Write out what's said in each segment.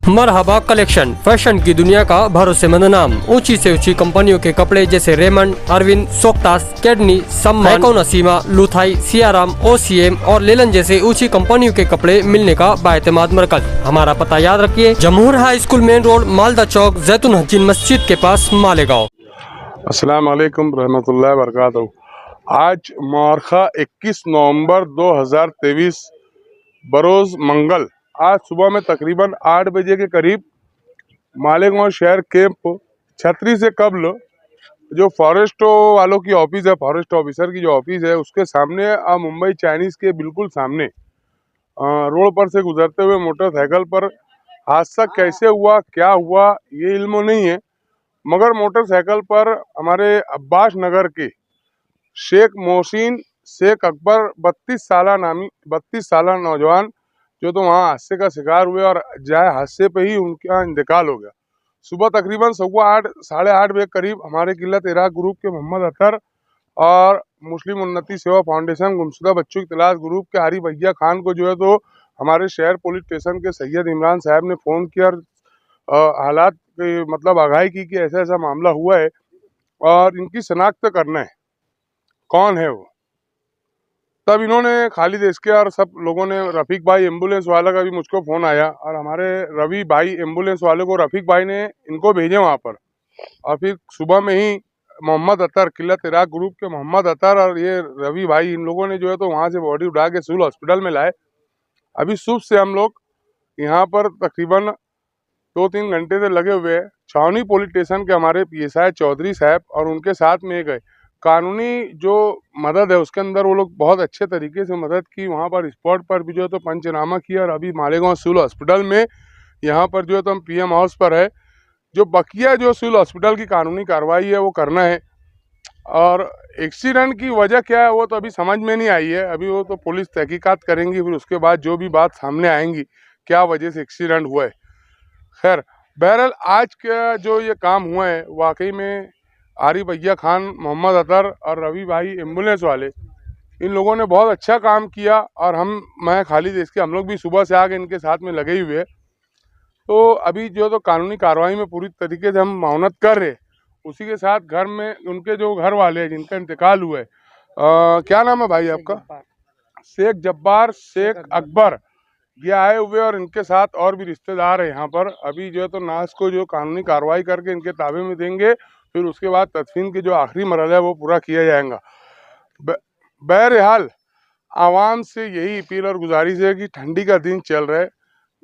मरहबा collection, fashion की दुनिया का भरोसेमंद नाम। ऊंची से ऊंची कंपनियों के कपड़े जैसे रेमंड, अरविंद, सोक्टास, कैडनी, सम्मान, नसीमा, लुथाई, सियाराम, ओसीएम और लेलन जैसे ऊंची कंपनियों के कपड़े मिलने का बाएतमाद मरकज। हमारा पता याद रखिए, Jamhoor high school main road, Malda Chowk, Jaitun Hajin मस्जिद के पास, मालेगांव। अस्सलाम वालेकुम रहमतुल्लाहि व बरकातहू। आज मौरखा 21 नवंबर 2023 बरोज़ मंगल, आज सुबह में तकरीबन 8 बजे के करीब मालेगांव शहर कैंप छतरी से कबल जो फॉरेस्ट वालों की ऑफिस है, फॉरेस्ट ऑफिसर की जो ऑफिस है, उसके सामने मुंबई चाइनीज़ के बिल्कुल सामने रोड पर से गुजरते हुए मोटरसाइकिल पर हादसा कैसे हुआ, क्या हुआ, ये इल्म नहीं है, मगर मोटरसाइकिल पर हमारे अब्बास नगर के शेख मोहसिन शेख अकबर 32 साल नौजवान जो तो वहाँ हादसे का शिकार हुए और जाए हादसे पे ही उनका इंतकाल हो गया। सुबह तकरीबन 8:15 साढ़े 8 बजे करीब हमारे किल्लत इराक ग्रुप के मोहम्मद अतर और मुस्लिम उन्नति सेवा फाउंडेशन गुमशुदा बच्चों की तलाश ग्रुप के आरिफ भैया खान को जो है तो हमारे शहर पुलिस स्टेशन के सैयद इमरान साहब ने फ़ोन किया और हालात की मतलब आगाही की कि ऐसा ऐसा मामला हुआ है और इनकी शनाख्त करना है, कौन है वो। तब इन्होंने खालिद एसके और सब लोगों ने, रफ़ीक भाई एम्बुलेंस वाला का भी मुझको फ़ोन आया और हमारे रवि भाई एम्बुलेंस वाले को रफ़ीक भाई ने इनको भेजे वहाँ पर। और फिर सुबह में ही मोहम्मद अतर, किल्लत इराक ग्रुप के मोहम्मद अतर और ये रवि भाई, इन लोगों ने जो है तो वहाँ से बॉडी उठा के सिविल हॉस्पिटल में लाए। अभी सुबह से हम लोग यहाँ पर तकरीबन 2-3 घंटे से लगे हुए हैं। छावनी पुलिस स्टेशन के हमारे PSI चौधरी साहब और उनके साथ में गए कानूनी जो मदद है उसके अंदर वो लोग बहुत अच्छे तरीके से मदद की। वहाँ पर स्पॉट पर भी जो है तो पंचनामा किया और अभी मालेगांव सिविल हॉस्पिटल में यहाँ पर जो है तो हम PM हाउस पर है, जो बकिया जो सिविल हॉस्पिटल की कानूनी कार्रवाई है वो करना है। और एक्सीडेंट की वजह क्या है वो तो अभी समझ में नहीं आई है, अभी वो तो पुलिस तहकीकात करेंगी, फिर उसके बाद जो भी बात सामने आएंगी क्या वजह से एक्सीडेंट हुआ है। खैर, बहरहाल आज का जो ये काम हुआ है वाकई में आरिफ भैया खान, मोहम्मद अतर और रवि भाई एम्बुलेंस वाले, इन लोगों ने बहुत अच्छा काम किया और मैं खालिद इसके हम लोग भी सुबह से आके इनके साथ में लगे हुए। तो अभी जो तो कानूनी कार्रवाई में पूरी तरीके से हम माउनत कर रहे, उसी के साथ घर में उनके जो घर वाले हैं जिनका इंतकाल हुआ है, क्या नाम है भाई आपका? शेख जब्बार शेख अकबर, ये आए हुए और इनके साथ और भी रिश्तेदार हैं यहाँ पर। अभी जो है तो नाश को जो कानूनी कार्रवाई करके इनके ताबे में देंगे, फिर उसके बाद तदफीन की जो आखिरी मरहला है वो पूरा किया जाएगा। बहरहाल आवाम से यही अपील और गुजारिश है कि ठंडी का दिन चल रहा है,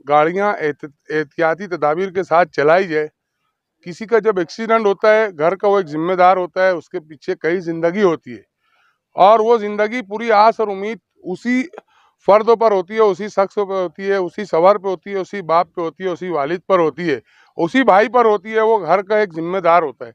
गाड़ियाँ एहतियाती तदाबीर के साथ चलाई जाए। किसी का जब एक्सीडेंट होता है, घर का वो एक जिम्मेदार होता है, उसके पीछे कई ज़िंदगी होती है और वो ज़िंदगी पूरी आस और उम्मीद उसी फ़र्द पर होती है, उसी शख्स पर होती है, उसी सवर पे होती है, उसी बाप पे होती है, उसी वालिद पर होती है, उसी भाई पर होती है, वो घर का एक जिम्मेदार होता है।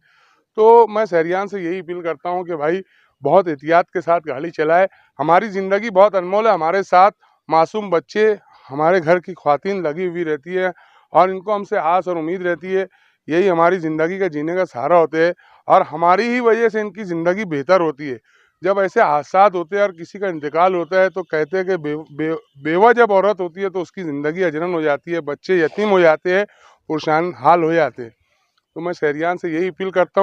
तो मैं शहरियान से यही अपील करता हूँ कि भाई बहुत एहतियात के साथ गाड़ी चलाए। हमारी ज़िंदगी बहुत अनमोल है, हमारे साथ मासूम बच्चे, हमारे घर की ख्वातीन लगी हुई रहती है और इनको हमसे आस और उम्मीद रहती है, यही हमारी ज़िंदगी का जीने का सहारा होते हैं और हमारी ही वजह से इनकी ज़िंदगी बेहतर होती है। जब ऐसे हादसात होते हैं और किसी का इंतकाल होता है तो कहते हैं कि बेवा जब औरत होती है तो उसकी ज़िंदगी अजरन हो जाती है, बच्चे यतीम हो जाते हैं, परेशान हाल हो जाते हैं। तो मैं शहरियान से यही अपील करता हूँ।